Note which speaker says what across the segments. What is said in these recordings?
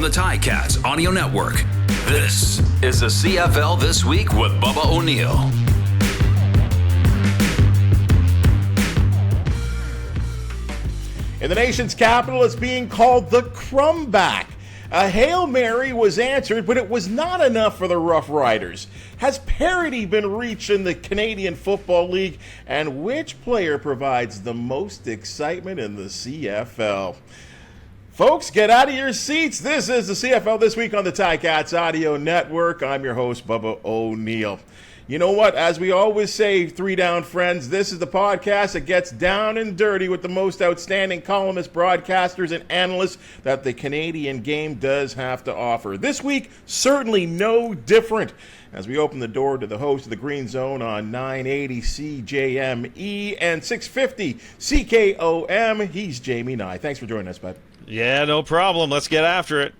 Speaker 1: from the Ticats Audio Network, this is the CFL This Week with Bubba O'Neil.
Speaker 2: In the nation's capital, it's being called the Crumback. A Hail Mary was answered, but it was not enough for the Rough Riders. Has parity been reached in the Canadian Football League? And which player provides the most excitement in the CFL? Folks, get out of your seats. This is the CFL This Week on the Ticats Audio Network. I'm your host, Bubba O'Neil. You know what? As we always say, Three Down Friends, this is the podcast that gets down and dirty with the most outstanding columnists, broadcasters, and analysts that the Canadian game does have to offer. This week, certainly no different, as we open the door to the host of the Green Zone on 980 CJME and 650 CKOM. He's Jamie Nye. Thanks for joining us, bud.
Speaker 3: Yeah, no problem. Let's get after it.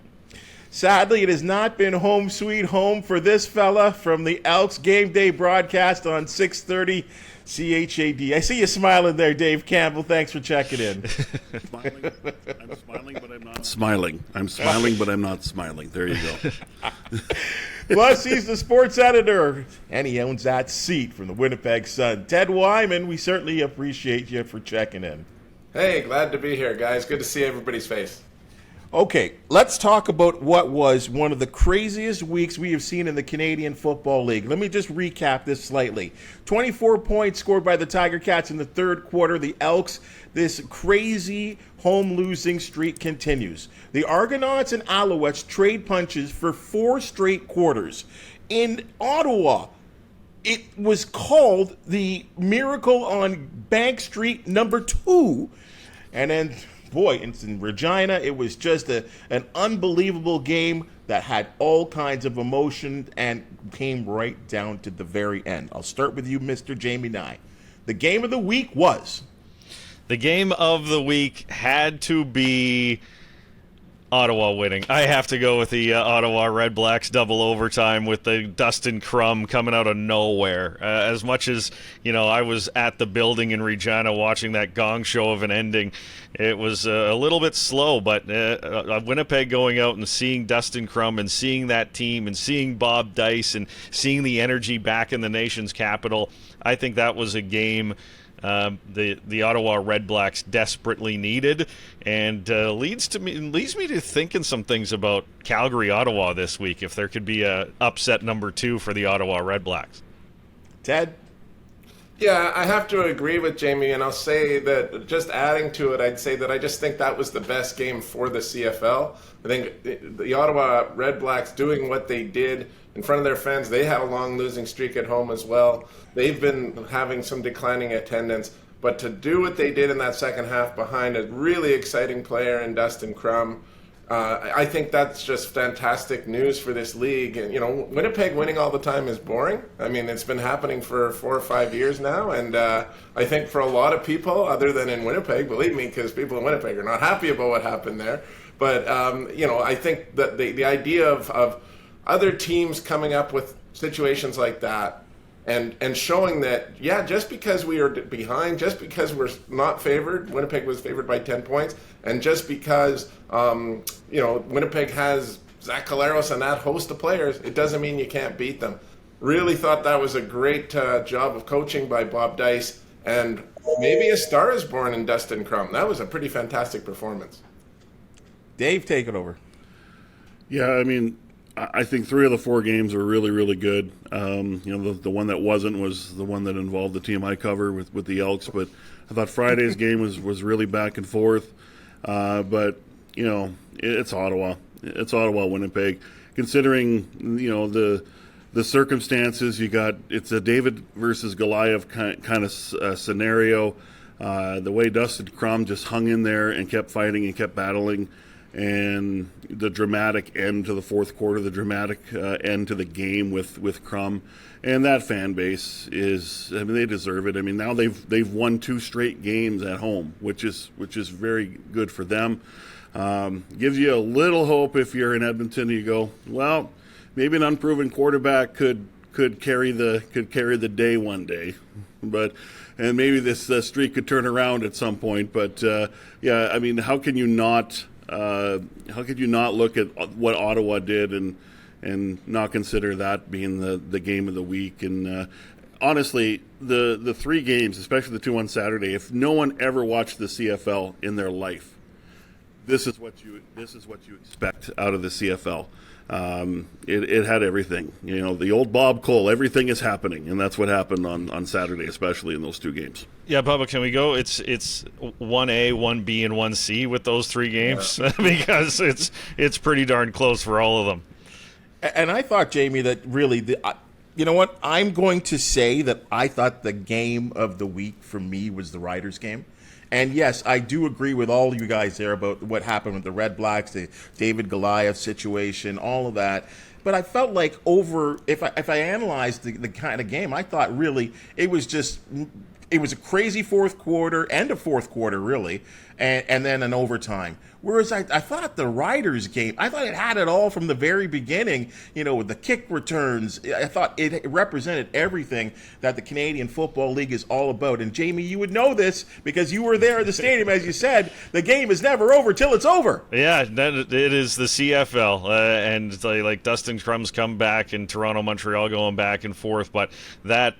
Speaker 2: Sadly, it has not been home sweet home for this fella from the Elks Game Day broadcast on 630 CHAD. I see you smiling there, Dave Campbell. Thanks for checking in.
Speaker 4: I'm smiling, but I'm not smiling. I'm smiling, but I'm not smiling. There you go.
Speaker 2: Plus, he's the sports editor, and he owns that seat from the Winnipeg Sun. Ted Wyman, we certainly appreciate you for checking in.
Speaker 5: Hey, glad to be here, guys. Good to see everybody's face.
Speaker 2: Okay, let's talk about what was one of the craziest weeks we have seen in the Canadian Football League. Let me just recap this slightly. 24 points scored by the Tiger Cats in the third quarter. The Elks, this crazy home losing streak continues. The Argonauts and Alouettes trade punches for 4 straight quarters. In Ottawa, it was called the Miracle on Bank Street #2, and then boy, in Regina, it was just an unbelievable game that had all kinds of emotion and came right down to the very end. I'll start with you, Mr. Jamie Nye. The game of the week was?
Speaker 3: The game of the week had to be Ottawa winning. I have to go with the Ottawa Red Blacks double overtime with the Dustin Crum coming out of nowhere. As much as, I was at the building in Regina watching that gong show of an ending, it was a little bit slow, but Winnipeg going out and seeing Dustin Crum and seeing that team and seeing Bob Dice and seeing the energy back in the nation's capital, I think that was a game the Ottawa Red Blacks desperately needed, and leads me to thinking some things about Calgary, Ottawa this week, if there could be a upset #2 for the Ottawa Red Blacks.
Speaker 2: Ted?
Speaker 5: Yeah, I have to agree with Jamie, and I'll say that just adding to it, I'd say that I just think that was the best game for the CFL. I think the Ottawa Red Blacks doing what they did in front of their fans. They had a long losing streak at home as well. They've been having some declining attendance, but to do what they did in that second half behind a really exciting player in Dustin Crum, I think that's just fantastic news for this league. And, Winnipeg winning all the time is boring. I mean, it's been happening for 4 or 5 years now, and I think for a lot of people, other than in Winnipeg, believe me, because people in Winnipeg are not happy about what happened there, but, I think that the idea of other teams coming up with situations like that and showing that, just because we are behind, just because we're not favored, Winnipeg was favored by 10 points, and just because, Winnipeg has Zach Collaros and that host of players, it doesn't mean you can't beat them. Really thought that was a great job of coaching by Bob Dice, and maybe a star is born in Dustin Crum. That was a pretty fantastic performance.
Speaker 2: Dave, take it over.
Speaker 4: Yeah, I mean, I think 3 of the 4 games are really, really good. The one that wasn't was the one that involved the team I cover with the Elks. But I thought Friday's game was really back and forth. But it's Ottawa. It's Ottawa, Winnipeg. Considering the circumstances, it's a David versus Goliath kind of scenario. The way Dustin Crum just hung in there and kept fighting and kept battling. And the dramatic end to the fourth quarter, the dramatic end to the game with Crum, and that fan base they deserve it. I mean, now they've won 2 straight games at home, which is very good for them. Gives you a little hope if you're in Edmonton. You go, well, maybe an unproven quarterback could carry the day one day, and maybe this streak could turn around at some point. But I mean, how can you not How could you not look at what Ottawa did and not consider that being the game of the week? And honestly, the 3 games, especially the 2 on Saturday, if no one ever watched the CFL in their life, this is what you expect out of the CFL. It had everything. The old Bob Cole, everything is happening, and that's what happened on Saturday, especially in those 2 games.
Speaker 3: Yeah, Bubba, can we go? It's 1A, 1B, and 1C with those 3 games because it's pretty darn close for all of them.
Speaker 2: And I thought, Jamie, that really, you know what? I'm going to say that I thought the game of the week for me was the Riders game. And yes, I do agree with all you guys there about what happened with the Red Blacks, the David Goliath situation, all of that. But I felt like if I analyzed the kind of game, I thought really it was a crazy fourth quarter, end of fourth quarter really, and then an overtime. Whereas I thought the Riders game, I thought it had it all from the very beginning, with the kick returns. I thought it represented everything that the Canadian Football League is all about. And Jamie, you would know this because you were there at the stadium. As you said, the game is never over till it's over.
Speaker 3: Yeah, it is the CFL. And it's like Dustin Crum's come back and Toronto, Montreal going back and forth. But that,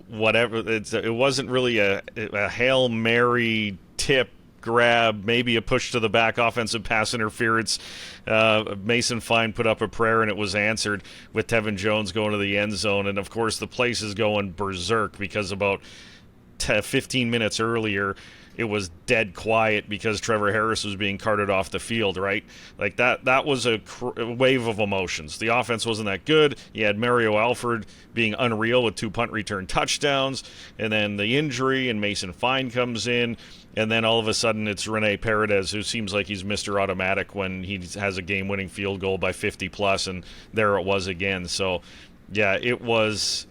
Speaker 3: whatever, it wasn't really a Hail Mary tip, grab, maybe a push to the back, offensive pass interference. Mason Fine put up a prayer and it was answered with Tevin Jones going to the end zone. And of course the place is going berserk because about 15 minutes earlier it was dead quiet because Trevor Harris was being carted off the field, right? Like that was a wave of emotions. The offense wasn't that good. You had Mario Alford being unreal with 2 punt return touchdowns, and then the injury, and Mason Fine comes in, and then all of a sudden it's Rene Paredes, who seems like he's Mr. Automatic when he has a game-winning field goal by 50+, and there it was again. So, yeah, it was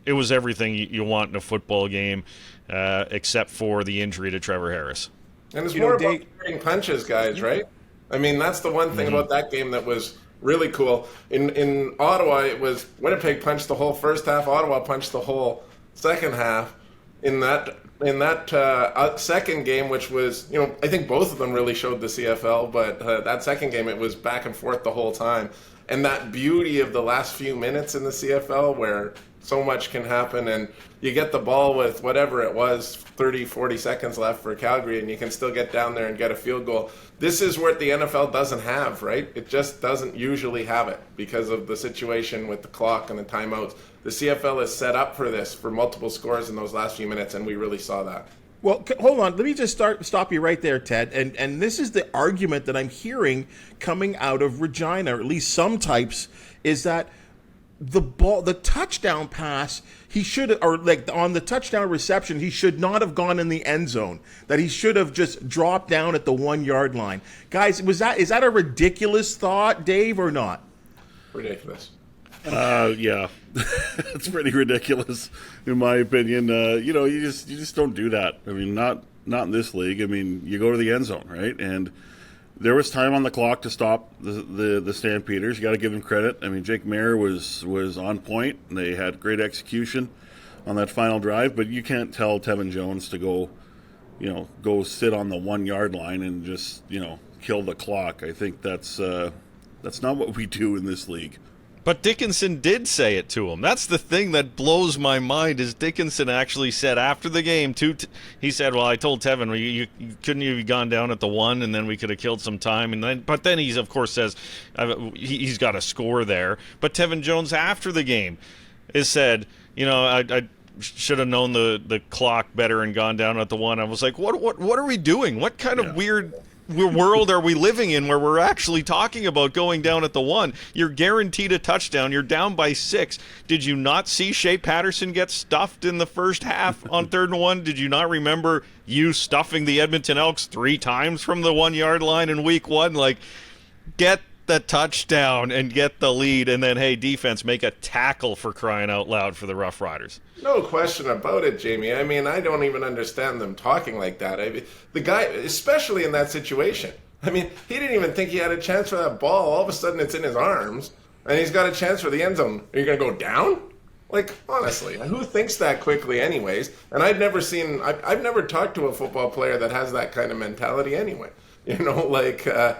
Speaker 3: everything you want in a football game, except for the injury to Trevor Harris.
Speaker 5: And it's more about carrying punches, guys, right? I mean, that's the one thing about that game that was really cool. In Ottawa, it was Winnipeg punched the whole first half, Ottawa punched the whole second half. In that second game, which was, I think both of them really showed the CFL, but that second game, it was back and forth the whole time. And that beauty of the last few minutes in the CFL where so much can happen and you get the ball with whatever it was, 30, 40 seconds left for Calgary, and you can still get down there and get a field goal. This is what the NFL doesn't have, right? It just doesn't usually have it because of the situation with the clock and the timeouts. The CFL is set up for this, for multiple scores in those last few minutes, and we really saw that.
Speaker 2: Well, hold on. Let me just stop you right there, Ted. And this is the argument that I'm hearing coming out of Regina, or at least some types, is that the touchdown pass, he should, or like on the touchdown reception, he should not have gone in the end zone. That he should have just dropped down at the 1 yard line. Guys, is that a ridiculous thought, Dave, or not?
Speaker 5: Ridiculous.
Speaker 4: Yeah, it's pretty ridiculous, in my opinion. You just don't do that. I mean, not in this league. I mean, you go to the end zone, right? And there was time on the clock to stop the Stampeders. You got to give them credit. I mean, Jake Mayer was on point. They had great execution on that final drive, but you can't tell Tevin Jones to go sit on the 1 yard line and just kill the clock. I think that's not what we do in this league.
Speaker 3: But Dickinson did say it to him. That's the thing that blows my mind is Dickinson actually said after the game, he said, well, I told Tevin, you couldn't have gone down at the 1 and then we could have killed some time. But then he, of course, says he's got a score there. But Tevin Jones after the game has said, I should have known the clock better and gone down at the 1. I was like, what are we doing? What kind of weird world are we living in where we're actually talking about going down at the 1? You're guaranteed a touchdown. You're down by 6. Did you not see Shea Patterson get stuffed in the first half on 3rd and 1? Did you not remember you stuffing the Edmonton Elks 3 times from the 1 yard line in week 1? Like, get the touchdown and get the lead, and then, hey, defense, make a tackle for crying out loud for the Rough Riders.
Speaker 5: No question about it, Jamie. I mean, I don't even understand them talking like that. I mean, the guy, especially in that situation, I mean, he didn't even think he had a chance for that ball. All of a sudden, it's in his arms, and he's got a chance for the end zone. Are you going to go down? Like, honestly, who thinks that quickly anyways? And I've never talked to a football player that has that kind of mentality anyway. You know, like, are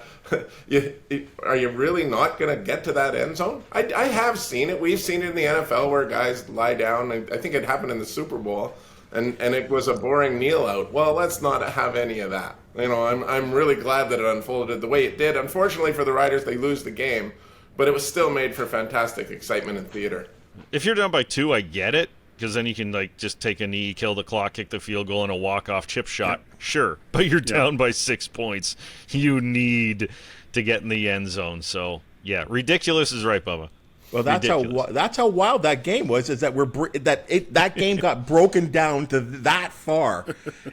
Speaker 5: you really not going to get to that end zone? I have seen it. We've seen it in the NFL where guys lie down. I think it happened in the Super Bowl, and it was a boring kneel out. Well, let's not have any of that. You know, I'm really glad that it unfolded the way it did. Unfortunately for the Riders, they lose the game, but it was still made for fantastic excitement and theater.
Speaker 3: If you're down by 2, I get it. Because then you can, like, just take a knee, kill the clock, kick the field goal, and a walk-off chip shot. Yeah. Sure. But you're down by 6 points. You need to get in the end zone. So, yeah, ridiculous is right, Bubba.
Speaker 2: Well, that's how wild that game was. Is that that game got broken down to that far.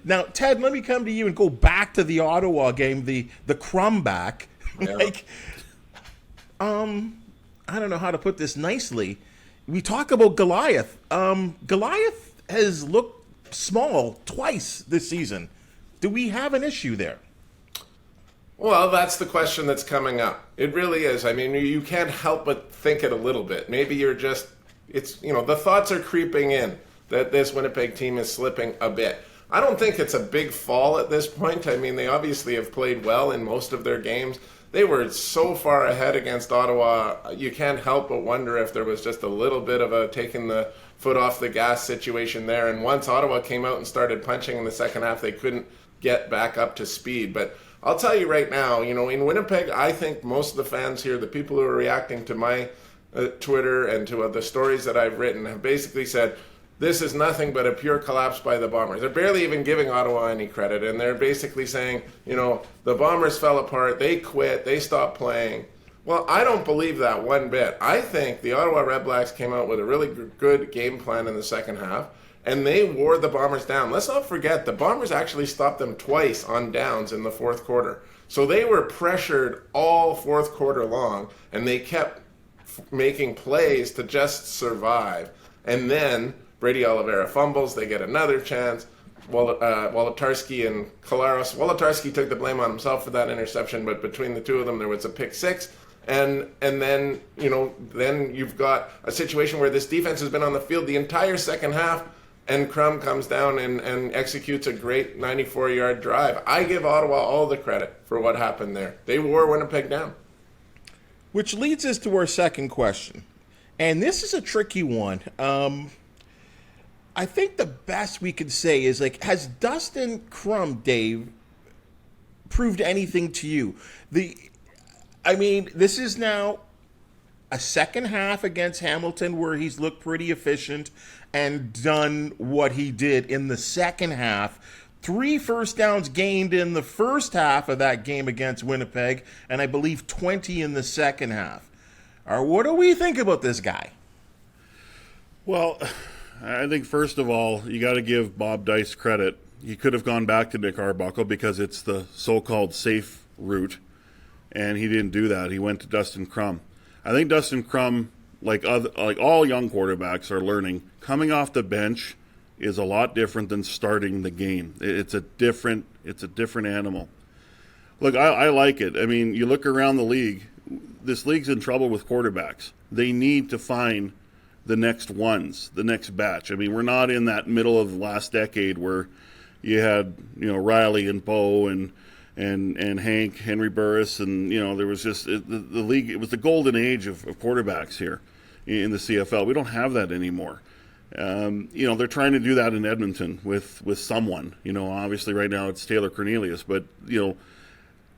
Speaker 2: Now, Ted, let me come to you and go back to the Ottawa game, the Crumback.
Speaker 5: Yeah.
Speaker 2: I don't know how to put this nicely. We talk about Goliath. Goliath has looked small twice this season. Do we have an issue there?
Speaker 5: Well, that's the question that's coming up. It really is. I mean, you can't help but think it a little bit. Maybe you're just, the thoughts are creeping in that this Winnipeg team is slipping a bit. I don't think it's a big fall at this point. I mean, they obviously have played well in most of their games. They were so far ahead against Ottawa, you can't help but wonder if there was just a little bit of a taking the foot off the gas situation there. And once Ottawa came out and started punching in the second half, they couldn't get back up to speed. But I'll tell you right now, in Winnipeg, I think most of the fans here, the people who are reacting to my Twitter and to the stories that I've written, have basically said, this is nothing but a pure collapse by the Bombers. They're barely even giving Ottawa any credit, and they're basically saying, the Bombers fell apart, they quit, they stopped playing. Well, I don't believe that one bit. I think the Ottawa Red Blacks came out with a really good game plan in the second half, and they wore the Bombers down. Let's not forget, the Bombers actually stopped them twice on downs in the fourth quarter. So they were pressured all fourth quarter long, and they kept making plays to just survive. And then Brady Oliveira fumbles, they get another chance. Wolotarski and Collaros. Wolotarski took the blame on himself for that interception, but between the two of them, there was a pick six. And then, then you've got a situation where this defense has been on the field the entire second half, and Crum comes down and executes a great 94-yard drive. I give Ottawa all the credit for what happened there. They wore Winnipeg down.
Speaker 2: Which leads us to our second question. And this is a tricky one. I think the best we could say is, has Dustin Crum, Dave, proved anything to you? This is now a second half against Hamilton where he's looked pretty efficient and done what he did in the second half. 3 first downs gained in the first half of that game against Winnipeg, and I believe 20 in the second half. What do we think about this guy?
Speaker 4: Well, I think first of all, you got to give Bob Dice credit. He could have gone back to Nick Arbuckle because it's the so-called safe route, and he didn't do that. He went to Dustin Crum. I think Dustin Crum, like all young quarterbacks, are learning. Coming off the bench is a lot different than starting the game. It's a different animal. Look, I like it. I mean, you look around the league. This league's in trouble with quarterbacks. They need to find the next ones, the next batch. I mean, we're not in that middle of the last decade where you had, Riley and Bo and Hank, Henry Burris, and, there was just the league. It was the golden age of quarterbacks here in the CFL. We don't have that anymore. They're trying to do that in Edmonton with someone. Obviously right now it's Taylor Cornelius, but,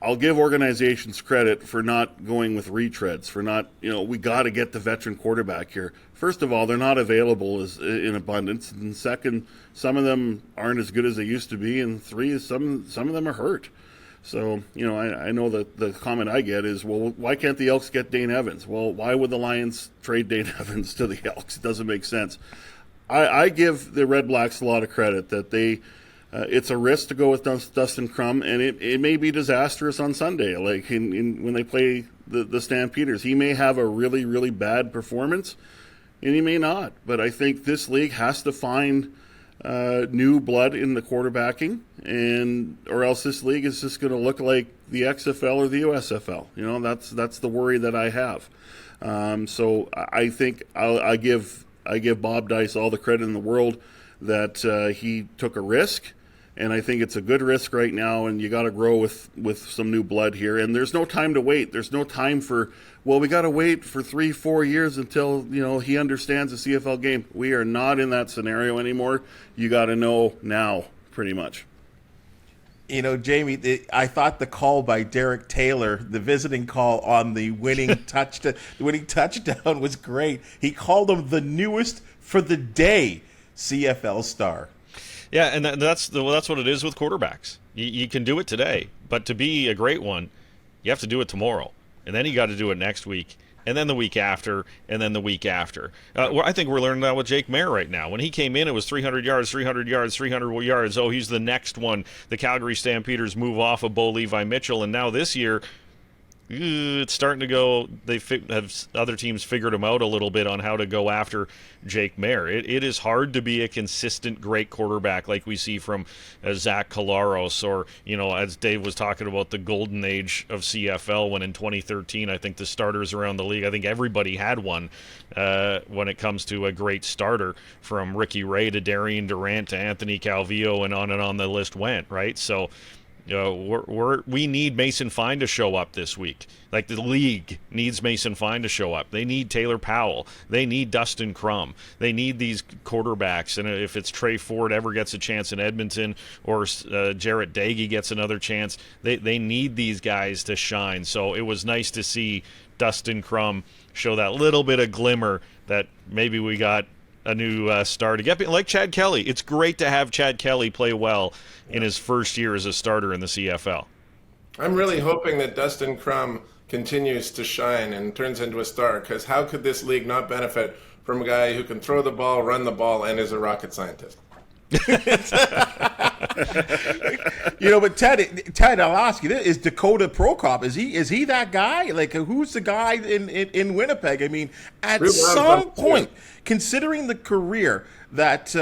Speaker 4: I'll give organizations credit for not going with retreads, for not, we got to get the veteran quarterback here. First of all, they're not available in abundance. And second, some of them aren't as good as they used to be. And three, some of them are hurt. So, I know that the comment I get is, well, why can't the Elks get Dane Evans? Well, why would the Lions trade Dane Evans to the Elks? It doesn't make sense. I give the Red Blacks a lot of credit that they it's a risk to go with Dustin Crum, and it may be disastrous on Sunday. Like when they play the Stampeders, he may have a really, really bad performance, and he may not. But I think this league has to find new blood in the quarterbacking, or else this league is just going to look like the XFL or the USFL. That's the worry that I have. So I think I give Bob Dice all the credit in the world that he took a risk. And I think it's a good risk right now, and you got to grow with some new blood here. And there's no time to wait. There's no time for, well, we got to wait for 3-4 years until, he understands the CFL game. We are not in that scenario anymore. You got to know now, pretty much.
Speaker 2: Jamie, I thought the call by Derek Taylor, the visiting call on the winning touchdown was great. He called him the newest for the day CFL star.
Speaker 3: Yeah, and that's what it is with quarterbacks. You can do it today, but to be a great one, you have to do it tomorrow, and then you got to do it next week, and then the week after, and then the week after. I think we're learning that with Jake Maier right now. When he came in, it was 300 yards, 300 yards, 300 yards. Oh, he's the next one. The Calgary Stampeders move off of Bo Levi Mitchell, and now this year, it's starting to go. Have other teams figured him out a little bit on how to go after Jake Maier. It is hard to be a consistent great quarterback like we see from Zach Collaros, or as Dave was talking about, the golden age of CFL, when in 2013 I think the starters around the league, I think everybody had one when it comes to a great starter, from Ricky Ray to Darian Durant to Anthony Calvillo, and on the list went, right? So we need Mason Fine to show up this week. Like, the league needs Mason Fine to show up. They need Taylor Powell. They need Dustin Crum. They need these quarterbacks. And if it's Trey Ford ever gets a chance in Edmonton, or Jarrett Dagey gets another chance, they need these guys to shine. So it was nice to see Dustin Crum show that little bit of glimmer that maybe we got a new star to get, like Chad Kelly. It's great to have Chad Kelly play well in his first year as a starter in the CFL.
Speaker 5: I'm really hoping that Dustin Crum continues to shine and turns into a star, because how could this league not benefit from a guy who can throw the ball, run the ball, and is a rocket scientist?
Speaker 2: But Ted, I'll ask you this: is Dakota Prokop, is he that guy? Like, who's the guy in Winnipeg? I mean, at some point, considering the career that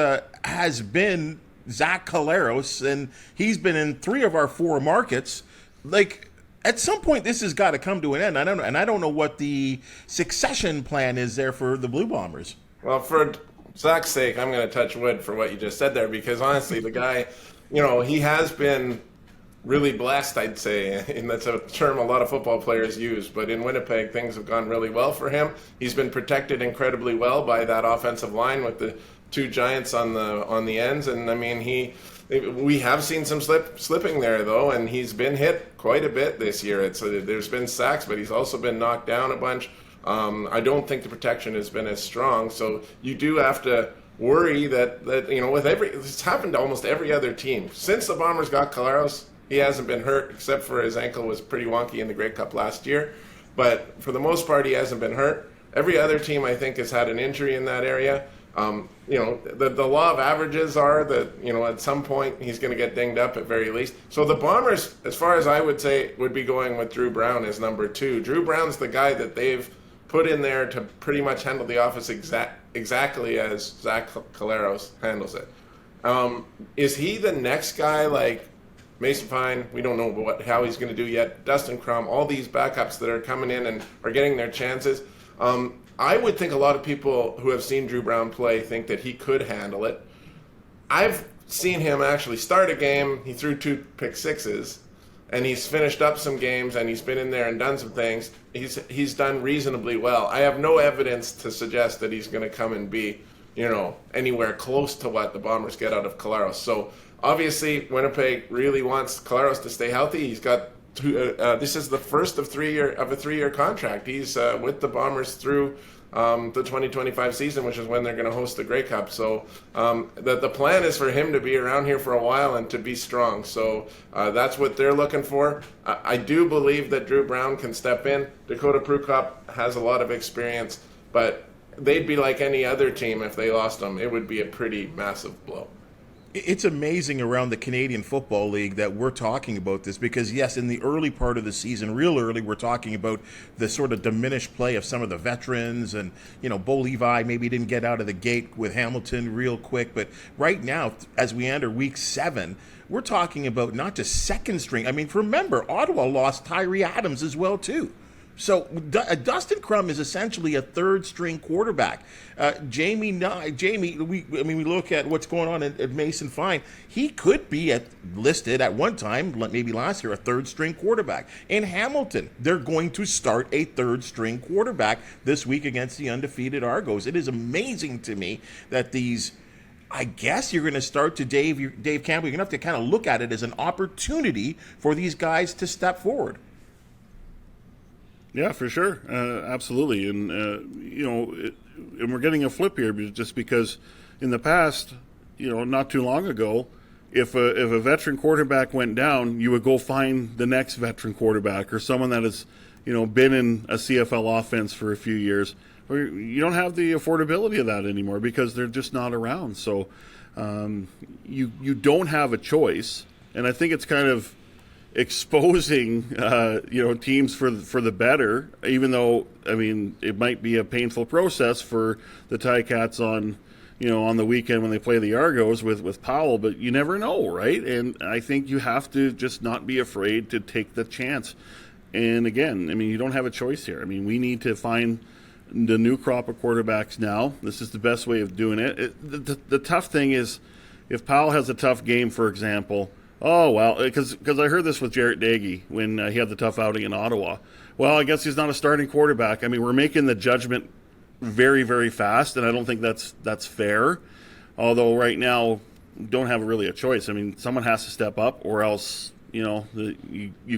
Speaker 2: has been Zach Collaros, and he's been in 3 of our 4 markets, like, at some point this has got to come to an end. I don't know what the succession plan is there for the Blue Bombers.
Speaker 5: Well, for Zach's sake, I'm going to touch wood for what you just said there, because honestly, the guy, he has been really blessed, I'd say, and that's a term a lot of football players use, but in Winnipeg, things have gone really well for him. He's been protected incredibly well by that offensive line with the 2 giants on the ends, and I mean, we have seen some slipping there, though, and he's been hit quite a bit this year. There's been sacks, but he's also been knocked down a bunch. I don't think the protection has been as strong, so you do have to worry that with it's happened to almost every other team since the Bombers got Collaros. He hasn't been hurt, except for his ankle was pretty wonky in the Grey Cup last year, but for the most part, he hasn't been hurt. Every other team, I think, has had an injury in that area. The law of averages are that, at some point he's going to get dinged up at very least. So the Bombers, as far as I would say, would be going with Drew Brown as number 2. Drew Brown's the guy that they've put in there to pretty much handle the office exactly as Zach Collaros handles it. Is he the next guy like Mason Fine? We don't know how he's going to do yet. Dustin Crum, all these backups that are coming in and are getting their chances. I would think a lot of people who have seen Drew Brown play think that he could handle it. I've seen him actually start a game. He threw 2 pick sixes, and he's finished up some games, and he's been in there and done some things. He's done reasonably well. I have no evidence to suggest that he's going to come and be, anywhere close to what the Bombers get out of Collaros. So obviously, Winnipeg really wants Collaros to stay healthy. He's got this is the first of a 3-year contract. He's with the Bombers through the 2025 season, which is when they're going to host the Grey Cup. So the plan is for him to be around here for a while and to be strong. So that's what they're looking for. I do believe that Drew Brown can step in. Dakota Prokop has a lot of experience, but they'd be like any other team if they lost him. It would be a pretty massive blow.
Speaker 2: It's amazing around the Canadian Football League that we're talking about this, because yes, in the early part of the season, real early, we're talking about the sort of diminished play of some of the veterans, and Bo Levi maybe didn't get out of the gate with Hamilton real quick, but right now, as we enter week 7, we're talking about not just second string. I mean, remember, Ottawa lost Tyree Adams as well too. So Dustin Crum is essentially a third-string quarterback. Jamie, we look at what's going on at Mason Fine. He could be listed at one time, maybe last year, a third-string quarterback. In Hamilton, they're going to start a third-string quarterback this week against the undefeated Argos. It is amazing to me that these. I guess you're going to start to Dave Campbell. You're going to have to kind of look at it as an opportunity for these guys to step forward.
Speaker 4: Yeah, for sure, absolutely, and and we're getting a flip here just because in the past, not too long ago, if a veteran quarterback went down, you would go find the next veteran quarterback or someone that has been in a CFL offense for a few years. You don't have the affordability of that anymore because they're just not around. So you don't have a choice, and I think it's kind of exposing teams for the better, even though it might be a painful process for the Ticats on the weekend when they play the Argos with Powell, but you never know, right? And I think you have to just not be afraid to take the chance. And again, you don't have a choice here. We need to find the new crop of quarterbacks now. This is the best way of doing it. The tough thing is if Powell has a tough game, for example. Oh, well, because I heard this with Jarrett Nagy when he had the tough outing in Ottawa. Well, I guess he's not a starting quarterback. We're making the judgment very, very fast, and I don't think that's fair. Although right now, don't have really a choice. Someone has to step up, or else you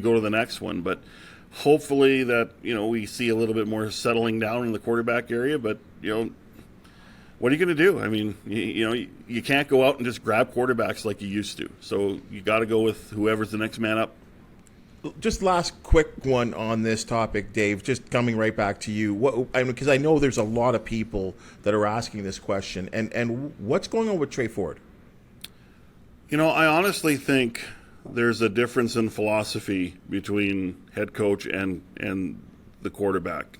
Speaker 4: go to the next one. But hopefully that we see a little bit more settling down in the quarterback area. But what are you going to do? You can't go out and just grab quarterbacks like you used to. So you got to go with whoever's the next man up.
Speaker 2: Just last quick one on this topic, Dave, just coming right back to you. Because I know there's a lot of people that are asking this question. And what's going on with Trey Ford?
Speaker 4: I honestly think there's a difference in philosophy between head coach and the quarterback.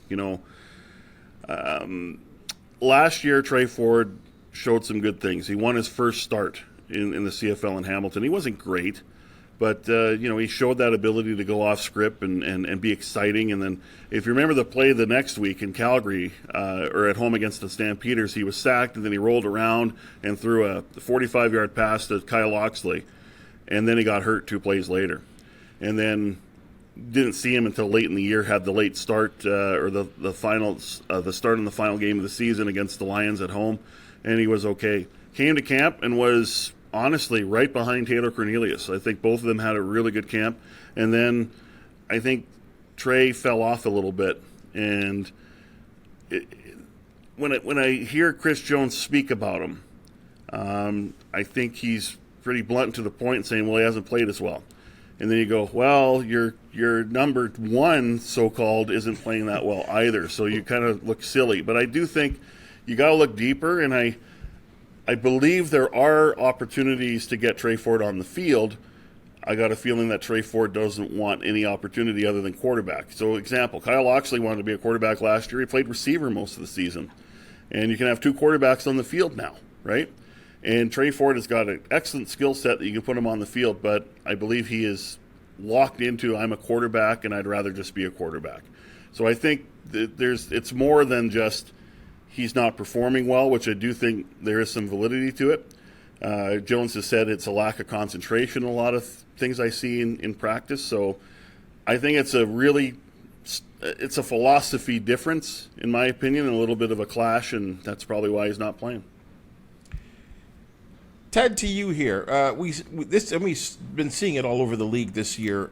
Speaker 4: Last year, Trey Ford showed some good things. He won his first start in the CFL in Hamilton. He wasn't great, but he showed that ability to go off script and be exciting. And then, if you remember the play the next week in Calgary or at home against the Stampeders, he was sacked and then he rolled around and threw a 45-yard pass to Kyle Oxley, and then he got hurt 2 plays later, and then didn't see him until late in the year. Had the late start or the start in the final game of the season against the Lions at home, and he was okay. Came to camp and was honestly right behind Taylor Cornelius. I think both of them had a really good camp, and then I think Trey fell off a little bit. And when I hear Chris Jones speak about him, I think he's pretty blunt to the point, saying, "Well, he hasn't played as well." And then you go, well, your number one, so-called, isn't playing that well either. So you kind of look silly. But I do think you got to look deeper, and I believe there are opportunities to get Trey Ford on the field. I got a feeling that Trey Ford doesn't want any opportunity other than quarterback. So, example, Kyle Oxley wanted to be a quarterback last year. He played receiver most of the season. And you can have 2 quarterbacks on the field now, right? And Trey Ford has got an excellent skill set that you can put him on the field, but I believe he is locked into, I'm a quarterback and I'd rather just be a quarterback. So I think that it's more than just he's not performing well, which I do think there is some validity to it. Jones has said it's a lack of concentration in a lot of things I see in practice. So I think it's a philosophy difference, in my opinion, and a little bit of a clash, and that's probably why he's not playing.
Speaker 2: Ted, to you here. We've been seeing it all over the league this year.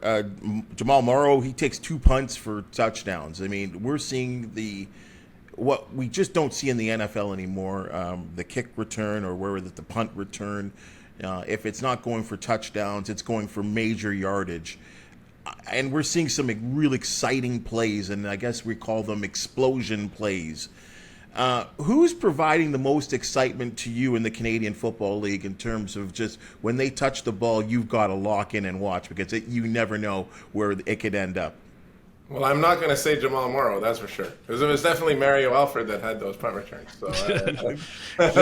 Speaker 2: Jamal Morrow, he takes 2 punts for touchdowns. We're seeing what we just don't see in the NFL anymore, the kick return or where the punt return. If it's not going for touchdowns, it's going for major yardage. And we're seeing some real exciting plays, and I guess we call them explosion plays. Who's providing the most excitement to you in the Canadian Football League in terms of just when they touch the ball, you've got to lock in and watch because you never know where it could end up?
Speaker 5: Well, I'm not going to say Jamal Morrow, that's for sure. It was definitely Mario Alford that had those punt returns. So,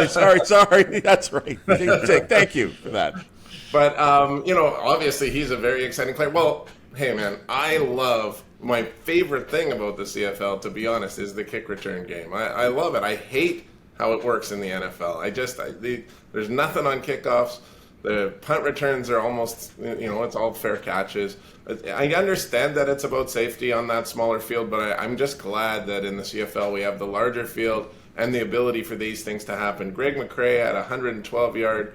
Speaker 2: sorry, that's right. Thank you for that.
Speaker 5: But, obviously he's a very exciting player. Well, hey man, I love, my favorite thing about the CFL, to be honest, is the kick return game. I love it. I hate how it works in the NFL. There's nothing on kickoffs. The punt returns are almost, it's all fair catches. I understand that it's about safety on that smaller field, but I'm just glad that in the CFL we have the larger field and the ability for these things to happen. Greg McCrae had a 112-yard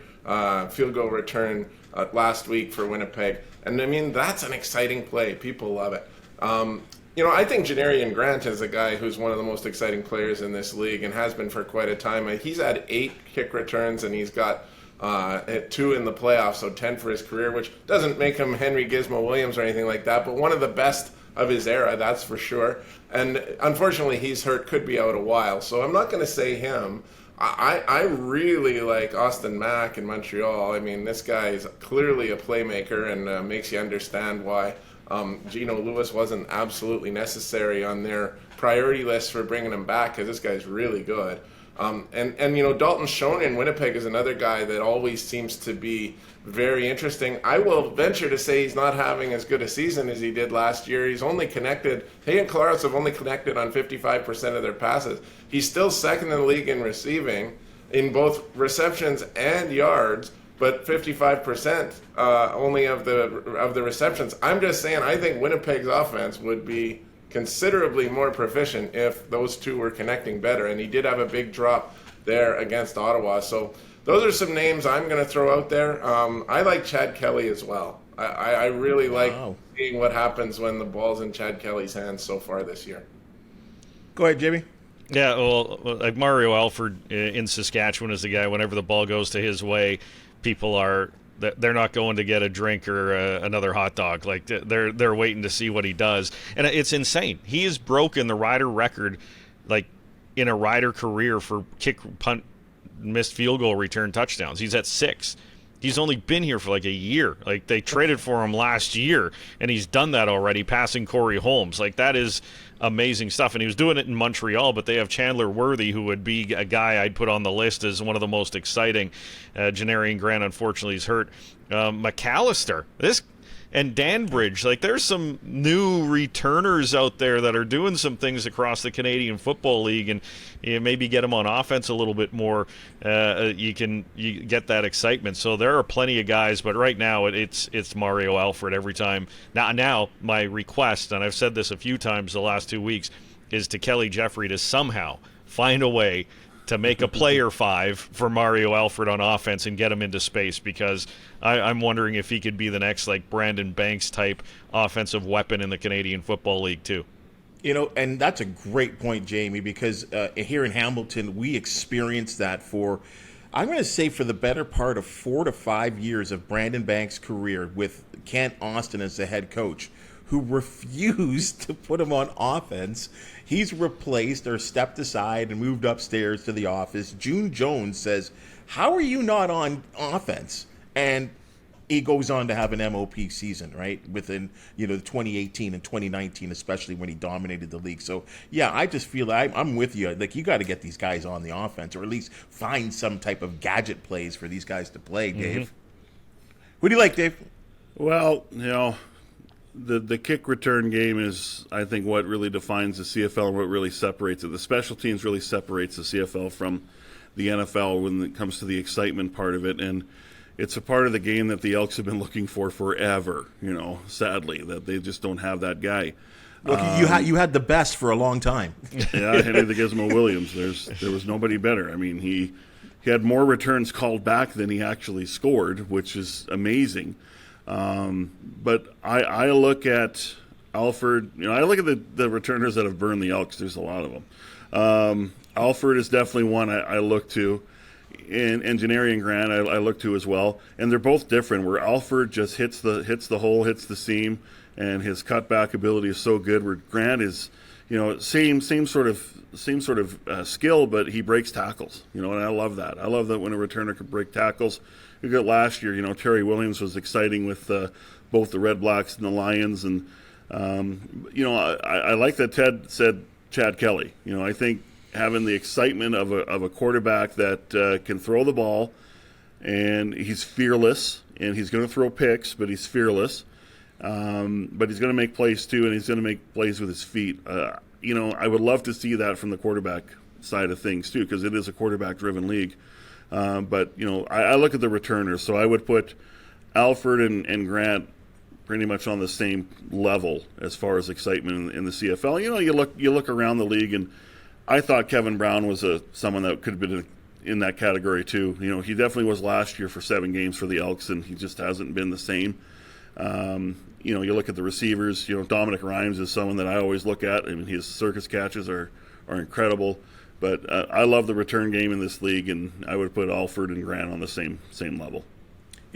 Speaker 5: field goal return last week for Winnipeg. And, I mean, that's an exciting play. People love it. I think Janarian Grant is a guy who's one of the most exciting players in this league and has been for quite a time. He's had 8 kick returns, and he's got 2 in the playoffs, so 10 for his career, which doesn't make him Henry Gizmo Williams or anything like that, but one of the best of his era, that's for sure. And unfortunately, he's hurt, could be out a while, so I'm not going to say him. I really like Austin Mack in Montreal. I mean, this guy is clearly a playmaker and makes you understand why Geno Lewis wasn't absolutely necessary on their priority list for bringing him back, because this guy's really good. And Dalton Schoen in Winnipeg is another guy that always seems to be very interesting. I will venture to say he's not having as good a season as he did last year. He and Collaros have only connected on 55% of their passes. He's still second in the league in receiving, in both receptions and yards, but 55% only of the receptions. I'm just saying, I think Winnipeg's offense would be considerably more proficient if those two were connecting better, and he did have a big drop there against Ottawa. So those are some names I'm going to throw out there. I like Chad Kelly as well. I really like seeing what happens when the ball's in Chad Kelly's hands so far this year.
Speaker 2: Go ahead, Jamie.
Speaker 3: Yeah, well, like Mario Alford in Saskatchewan is the guy, whenever the ball goes to his way, they're not going to get a drink or another hot dog. Like, they're waiting to see what he does. And it's insane. He has broken the Rider record, like, in a Rider career for kick, punt, missed field goal return touchdowns. He's at 6. He's only been here for like a year. Like, they traded for him last year, and he's done that already, passing Corey Holmes. Like, that is amazing stuff. And he was doing it in Montreal, but they have Chandler Worthy, who would be a guy I'd put on the list as one of the most exciting. Janarian Grant, unfortunately, is hurt. McAllister, and Danbridge, like, there's some new returners out there that are doing some things across the Canadian Football League, and maybe get them on offense a little bit more. You get that excitement. So there are plenty of guys, but right now it's Mario Alford every time. Now my request, and I've said this a few times the last 2 weeks, is to Kelly Jeffrey to somehow find a way to make a player 5 for Mario Alford on offense and get him into space, because I'm wondering if he could be the next, like, Brandon Banks type offensive weapon in the Canadian Football League too.
Speaker 2: And that's a great point, Jamie, because here in Hamilton, we experienced that for the better part of 4 to 5 years of Brandon Banks' career, with Kent Austin as the head coach, who refused to put him on offense. He's replaced or stepped aside and moved upstairs to the office. June Jones says, "How are you not on offense?" And he goes on to have an MOP season, right? Within, 2018 and 2019, especially when he dominated the league. So, yeah, I just feel I'm with you. Like, you got to get these guys on the offense, or at least find some type of gadget plays for these guys to play, Dave. Who do you like, Dave?
Speaker 4: Well, the kick return game is, I think, what really defines the CFL and what really separates it. The special teams really separates the CFL from the NFL when it comes to the excitement part of it. And it's a part of the game that the Elks have been looking for forever, sadly, that they just don't have that guy.
Speaker 2: Look, you had the best for a long time.
Speaker 4: Yeah, Henry the Gizmo Williams. There was nobody better. I mean, he had more returns called back than he actually scored, which is amazing. But I look at Alford, I look at the returners that have burned the Elks. There's a lot of them. Alford is definitely one I look to. And Janarian Grant I look to as well. And they're both different, where Alford just hits the hole, hits the seam, and his cutback ability is so good, where Grant is, same sort of skill, but he breaks tackles, and I love that. I love that when a returner can break tackles. We got last year, Terry Williams was exciting with both the Red Blacks and the Lions, and I like that Ted said Chad Kelly. I think having the excitement of a quarterback that can throw the ball, and he's fearless, and he's going to throw picks, but he's fearless. But he's going to make plays too, and he's going to make plays with his feet. I would love to see that from the quarterback side of things too, because it is a quarterback-driven league. But I look at the returners, so I would put Alford and Grant pretty much on the same level as far as excitement in the CFL. You look around the league, and I thought Kevin Brown was someone that could have been in that category too. He definitely was last year for 7 games for the Elks, and he just hasn't been the same. You look at the receivers. Dominic Rhymes is someone that I always look at. I mean, his circus catches are incredible. But I love the return game in this league, and I would put Alford and Grant on the same level.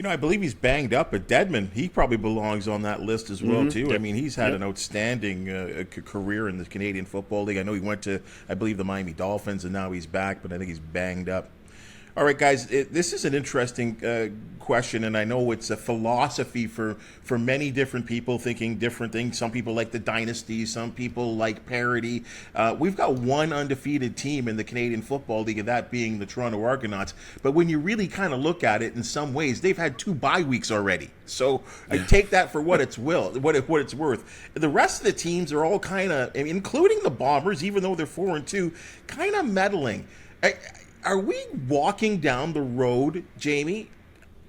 Speaker 2: I believe he's banged up, but Dedmon, he probably belongs on that list as well, too.
Speaker 4: Yep.
Speaker 2: I mean, he's had an outstanding career in the Canadian Football League. I know he went to, I believe, the Miami Dolphins, and now he's back, but I think he's banged up. All right, guys, this is an interesting question, and I know it's a philosophy for many different people thinking different things. Some people like the dynasty. Some people like parity. We've got one undefeated team in the Canadian Football League, and that being the Toronto Argonauts. But when you really kind of look at it, in some ways, they've had 2 bye weeks already. So I take that for what it's worth. The rest of the teams are all kind of, including the Bombers, even though they're 4-2, kind of meddling. Are we walking down the road, Jamie,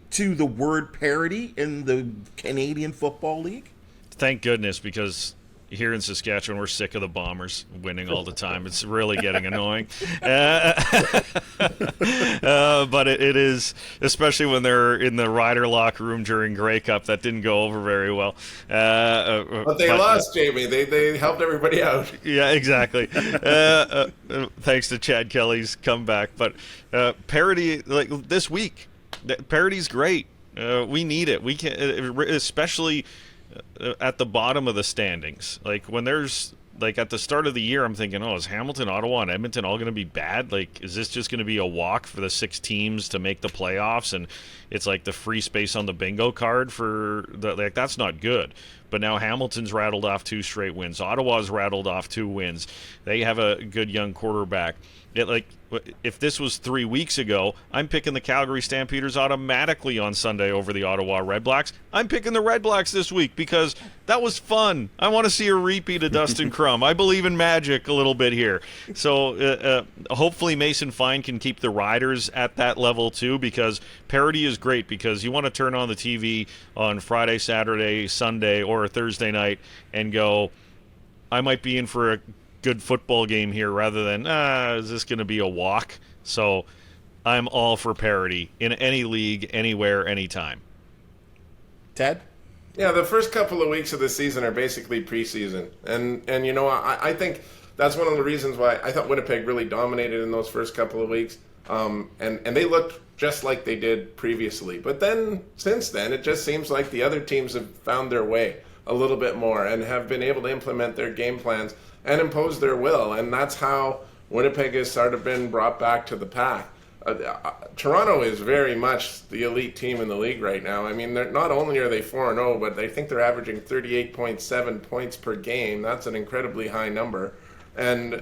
Speaker 2: to the word parity in the Canadian Football League?
Speaker 3: Thank goodness, because here in Saskatchewan, we're sick of the Bombers winning all the time. It's really getting annoying. But it is, especially when they're in the Ryder locker room during Grey Cup. That didn't go over very well.
Speaker 5: But they lost, Jamie. They helped everybody out.
Speaker 3: Yeah, exactly. Thanks to Chad Kelly's comeback. But parity, like this week, parity's great. We need it. We can, especially at the bottom of the standings. Like when there's at the start of the year, I'm thinking, is Hamilton, Ottawa, and Edmonton all going to be bad? Like, is this just going to be a walk for the 6 teams to make the playoffs? And it's like the free space on the bingo card for that's not good. But now Hamilton's rattled off 2 straight wins. Ottawa's rattled off 2 wins. They have a good young quarterback. If this was 3 weeks ago, I'm picking the Calgary Stampeders automatically on Sunday over the Ottawa Red Blacks. I'm picking the Red Blacks this week because that was fun. I want to see a repeat of Dustin Crum. I believe in magic a little bit here. So hopefully Mason Fine can keep the Riders at that level too, because parity is great, because you want to turn on the TV on Friday, Saturday, Sunday, or Thursday night and go, I might be in for a good football game here, rather than is this going to be a walk? So I'm all for parity in any league, anywhere, anytime.
Speaker 2: Ted?
Speaker 5: Yeah, the first couple of weeks of the season are basically preseason, and I think that's one of the reasons why I thought Winnipeg really dominated in those first couple of weeks, and they looked just like they did previously. But then since then, it just seems like the other teams have found their way a little bit more and have been able to implement their game plans and impose their will, and that's how Winnipeg has sort of been brought back to the pack. Toronto is very much the elite team in the league right now. I mean, not only are they 4-0, but I think they're averaging 38.7 points per game. That's an incredibly high number, and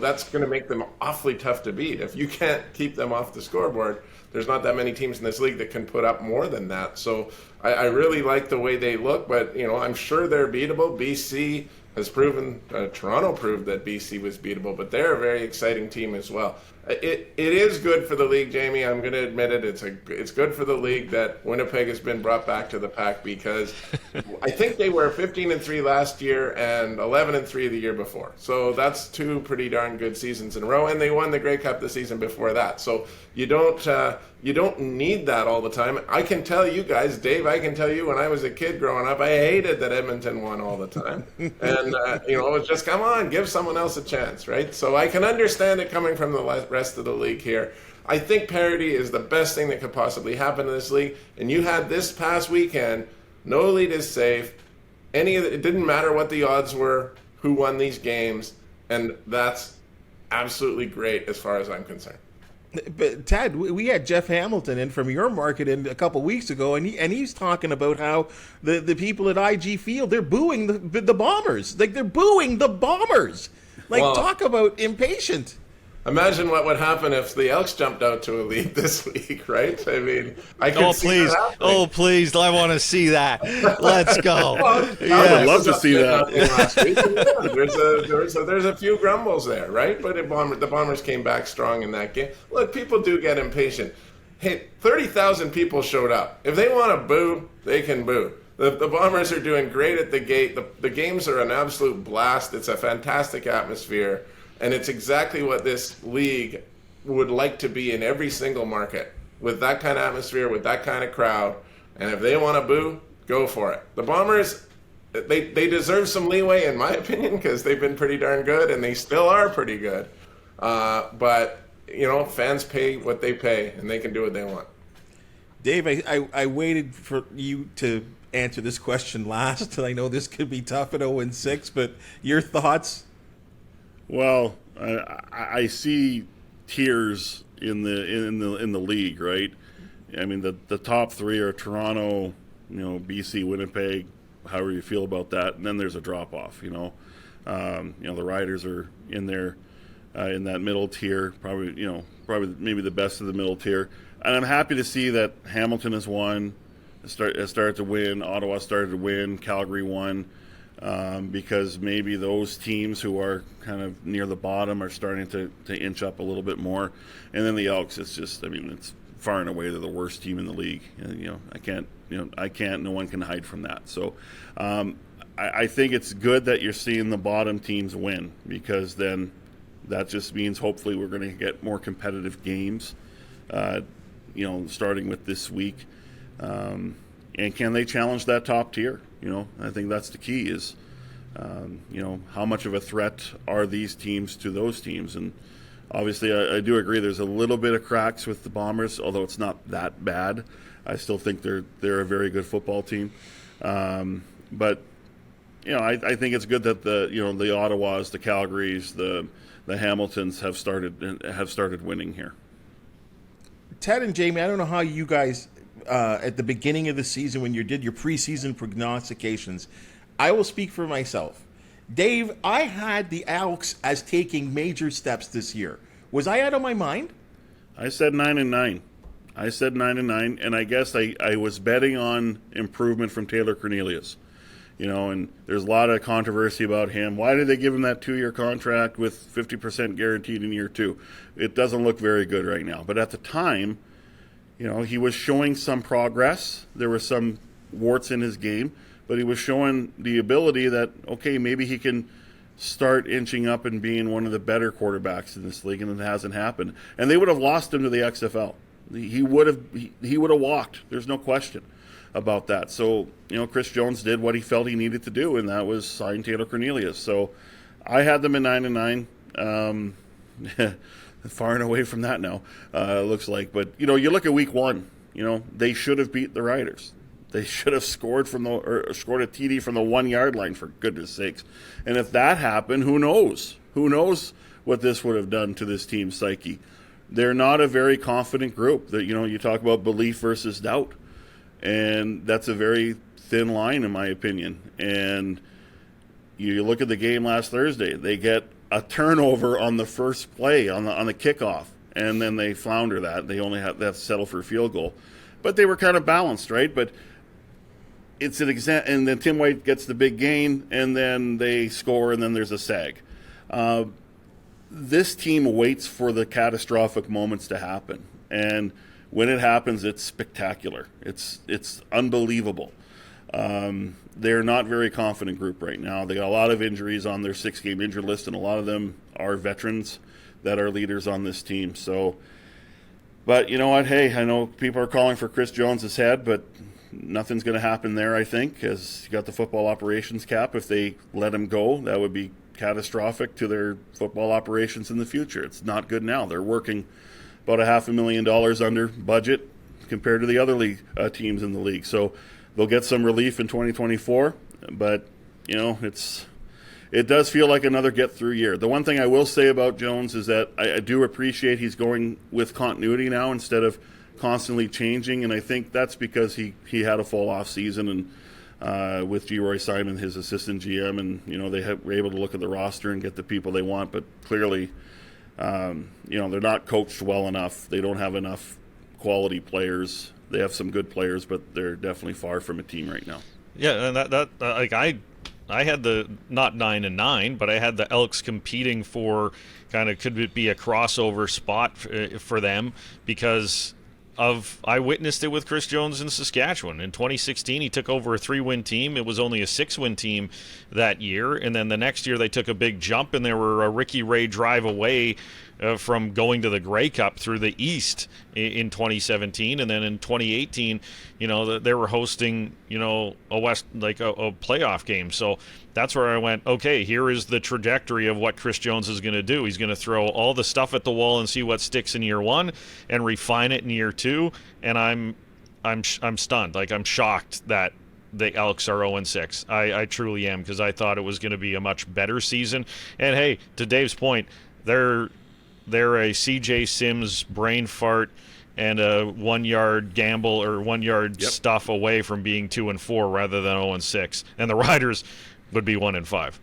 Speaker 5: that's going to make them awfully tough to beat. If you can't keep them off the scoreboard, there's not that many teams in this league that can put up more than that. So I really like the way they look, but I'm sure they're beatable. BC has proven, Toronto proved that BC was beatable, but they're a very exciting team as well. It is good for the league, Jamie. I'm going to admit it. It's good for the league that Winnipeg has been brought back to the pack, because I think they were 15-3 last year and 11-3 the year before. So that's 2 pretty darn good seasons in a row, and they won the Grey Cup the season before that. So you don't need that all the time. I can tell you guys, Dave, I can tell you when I was a kid growing up, I hated that Edmonton won all the time. And, it was just, come on, give someone else a chance, right? So I can understand it coming from the rest of the league here. I think parity is the best thing that could possibly happen in this league. And you had this past weekend, no lead is safe. It didn't matter what the odds were, who won these games. And that's absolutely great as far as I'm concerned.
Speaker 2: But Ted, we had Jeff Hamilton in from your market a couple weeks ago, and he's talking about how the people at IG Field, they're booing the Bombers. Like, they're booing the Bombers. Like, talk about impatient.
Speaker 5: Imagine what would happen if the Elks jumped out to a lead this week, right? I mean, I could see
Speaker 3: please.
Speaker 5: that happening.
Speaker 3: Oh, please. I want to see that. Let's go.
Speaker 4: I would love to see that.
Speaker 5: Last week. Yeah, there's a few grumbles there, right? But the Bombers came back strong in that game. Look, people do get impatient. Hey, 30,000 people showed up. If they want to boo, they can boo. The Bombers are doing great at the gate. The games are an absolute blast. It's a fantastic atmosphere. And it's exactly what this league would like to be in every single market, with that kind of atmosphere, with that kind of crowd. And if they want to boo, go for it. The Bombers, they deserve some leeway, in my opinion, because they've been pretty darn good, and they still are pretty good. But, fans pay what they pay, and they can do what they want.
Speaker 2: Dave, I waited for you to answer this question last, and I know this could be tough at 0-6, but your thoughts?
Speaker 4: Well, I see tiers in the league, right? I mean, the top three are Toronto, BC, Winnipeg, however you feel about that, and then there's a drop off. The Riders are in there in that middle tier, probably maybe the best of the middle tier, and I'm happy to see that Hamilton has won, has started to win, Ottawa started to win, Calgary won. Because maybe those teams who are kind of near the bottom are starting to inch up a little bit more. And then the Elks, it's far and away they're the worst team in the league. No one can hide from that. So I think it's good that you're seeing the bottom teams win, because then that just means hopefully we're going to get more competitive games, starting with this week. And can they challenge that top tier? I think that's the key is, how much of a threat are these teams to those teams? And obviously I do agree there's a little bit of cracks with the Bombers, although it's not that bad. I still think they're a very good football team. But, I think it's good that the Ottawas, the Calgarys, the Hamiltons have started winning here.
Speaker 2: Ted and Jamie, I don't know how you guys at the beginning of the season when you did your preseason prognostications. I will speak for myself. Dave, I had the Elks as taking major steps this year. Was I out of my mind?
Speaker 4: I said 9-9. And I guess I was betting on improvement from Taylor Cornelius. And there's a lot of controversy about him. Why did they give him that 2-year contract with 50% guaranteed in year 2? It doesn't look very good right now. But at the time, he was showing some progress. There were some warts in his game, but he was showing the ability that, okay, maybe he can start inching up and being one of the better quarterbacks in this league, and it hasn't happened. And they would have lost him to the XFL. He would have walked. There's no question about that. So, Chris Jones did what he felt he needed to do, and that was sign Taylor Cornelius. So I had them at 9-9. Far and away from that now, it looks like. But, you look at week 1, they should have beat the Riders. They should have scored a TD from the 1-yard line, for goodness sakes. And if that happened, who knows? Who knows what this would have done to this team's psyche? They're not a very confident group. That you talk about belief versus doubt. And that's a very thin line, in my opinion. And you look at the game last Thursday, they get a turnover on the first play on the kickoff, and then they flounder that. They only have to settle for a field goal. But they were kind of balanced, right? But it's an example, and then Tim White gets the big gain, and then they score, and then there's a sag. This team waits for the catastrophic moments to happen, and when it happens, it's spectacular. It's unbelievable. They're not a very confident group right now. They got a lot of injuries on their 6-game injury list, and a lot of them are veterans that are leaders on this team. So, but you know what? Hey, I know people are calling for Chris Jones' head, but nothing's going to happen there, I think, because you got the football operations cap. If they let him go, that would be catastrophic to their football operations in the future. It's not good now. They're working about $500,000 under budget compared to the other league teams in the league. So they'll get some relief in 2024, but it does feel like another get-through year. The one thing I will say about Jones is that I do appreciate he's going with continuity now instead of constantly changing, and I think that's because he had a full off season and with G. Roy Simon, his assistant GM, and they were able to look at the roster and get the people they want. But clearly, They're not coached well enough. They don't have enough quality players. They have some good players, but they're definitely far from a team right now.
Speaker 3: Yeah, and I had the not 9-9, but I had the Elks competing for kind of could it be a crossover spot for them because I witnessed it with Chris Jones in Saskatchewan. In 2016, he took over a 3-win team. It was only a 6-win team that year, and then the next year they took a big jump, and they were a Ricky Ray drive away from going to the Grey Cup through the East in 2017, and then in 2018, they were hosting, a West a playoff game. So that's where I went, okay, here is the trajectory of what Chris Jones is going to do. He's going to throw all the stuff at the wall and see what sticks in year 1 and refine it in year 2. And I'm stunned. I'm shocked that the Elks are 0-6. I truly am, because I thought it was going to be a much better season. And hey, to Dave's point, they're a CJ Sims brain fart and a 1-yard gamble or 1-yard stuff away from being 2-4 rather than 0-6. And the Riders would be 1-5.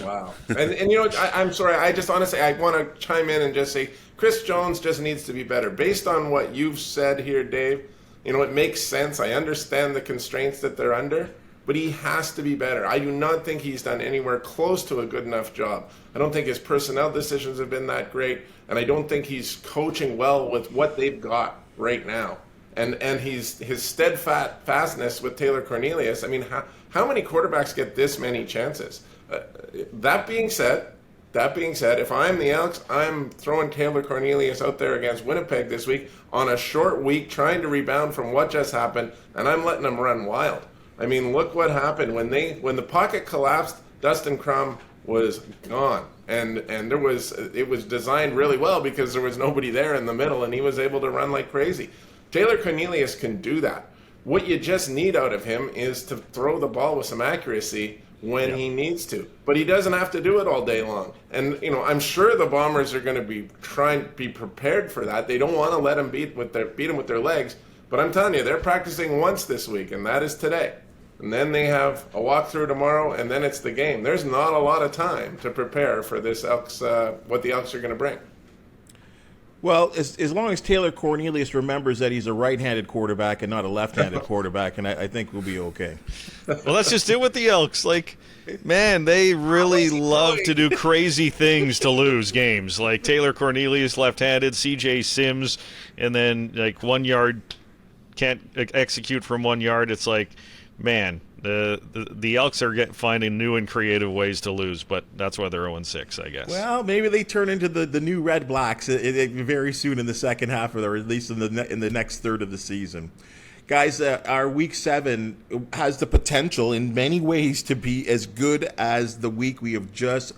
Speaker 5: Wow. And I'm sorry. I just honestly, I want to chime in and just say Chris Jones just needs to be better. Based on what you've said here, Dave, it makes sense. I understand the constraints that they're under, but he has to be better. I do not think he's done anywhere close to a good enough job. I don't think his personnel decisions have been that great, and I don't think he's coaching well with what they've got right now. And his steadfastness with Taylor Cornelius. I mean, how many quarterbacks get this many chances? That being said, if I'm the Elks, I'm throwing Taylor Cornelius out there against Winnipeg this week on a short week, trying to rebound from what just happened, and I'm letting him run wild. I mean, look what happened when the pocket collapsed. Dustin Crum was gone, and it was designed really well because there was nobody there in the middle, and he was able to run like crazy. Taylor Cornelius can do that. What you just need out of him is to throw the ball with some accuracy when he needs to, but he doesn't have to do it all day long. And I'm sure the Bombers are going to be trying to be prepared for that. They don't want to let him beat him with their legs. But I'm telling you, they're practicing once this week, and that is today. And then they have a walkthrough tomorrow, and then it's the game. There's not a lot of time to prepare for this Elks, what the Elks are going to bring.
Speaker 2: Well, as long as Taylor Cornelius remembers that he's a right-handed quarterback and not a left-handed quarterback, and I think we'll be okay.
Speaker 3: Well, that's just it with the Elks. Man, they really love to do crazy things to lose games. Like Taylor Cornelius, left-handed, CJ Sims, and then 1 yard, can't execute from 1 yard. It's man, the Elks are finding new and creative ways to lose, but that's why they're 0-6, I guess.
Speaker 2: Well, maybe they turn into the new Red Blacks very soon in the second half, or at least in the next third of the season. Guys, our Week 7 has the potential in many ways to be as good as the week we have just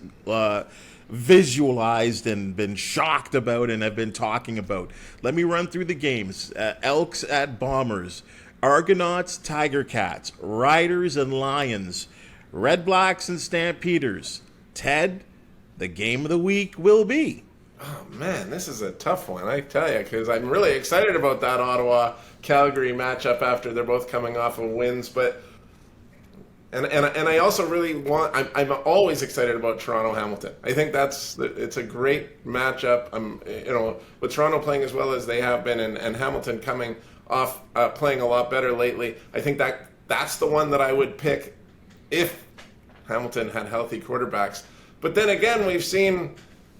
Speaker 2: visualized and been shocked about and have been talking about. Let me run through the games. Elks at Bombers. Argonauts, Tiger Cats, Riders and Lions, Red Blacks and Stampeders. Ted, the game of the week will be.
Speaker 5: Oh, man, this is a tough one, I tell you, because I'm really excited about that Ottawa-Calgary matchup after they're both coming off of wins. But and I also really want – I'm always excited about Toronto-Hamilton. I think it's a great matchup. With Toronto playing as well as they have been and Hamilton coming – off playing a lot better lately. I think that's the one that I would pick if Hamilton had healthy quarterbacks. But then again, we've seen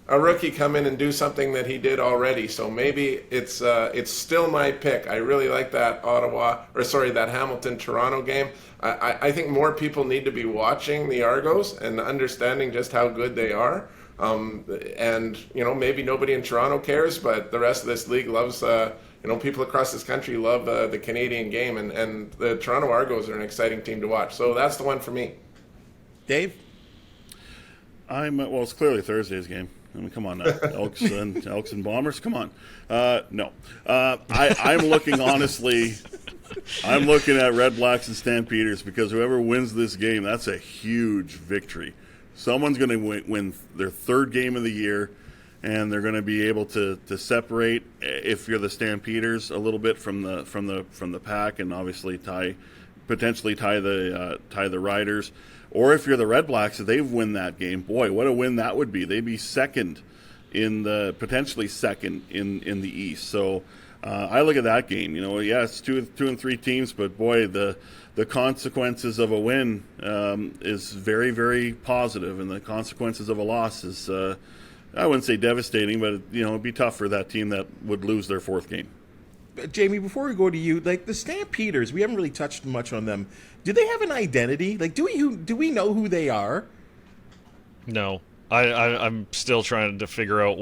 Speaker 5: a rookie come in and do something that he did already. So maybe it's still my pick. I really like that that Hamilton-Toronto game. I think more people need to be watching the Argos and understanding just how good they are. Maybe nobody in Toronto cares, but the rest of this league loves people across this country love the Canadian game, and the Toronto Argos are an exciting team to watch. So that's the one for me.
Speaker 2: Dave?
Speaker 4: It's clearly Thursday's game. I mean, come on now. Elks and Bombers, come on. No. I'm looking, honestly, I'm looking at Red Blacks and Stampeders because whoever wins this game, that's a huge victory. Someone's going to win their third game of the year, and they're going to be able to separate, if you're the Stampeders, a little bit from the pack, and obviously potentially tie the Riders. Or if you're the Red Blacks, if they win that game, boy, what a win that would be. They'd be second in the potentially second in the East. So I look at that game. It's two and three teams, but boy, the consequences of a win is very, very positive, and the consequences of a loss is I wouldn't say devastating, but it'd be tough for that team that would lose their fourth game.
Speaker 2: Jamie, before we go to you, like the Stampeders, we haven't really touched much on them. Do they have an identity? Like, do we know who they are?
Speaker 3: No. I'm still trying to figure out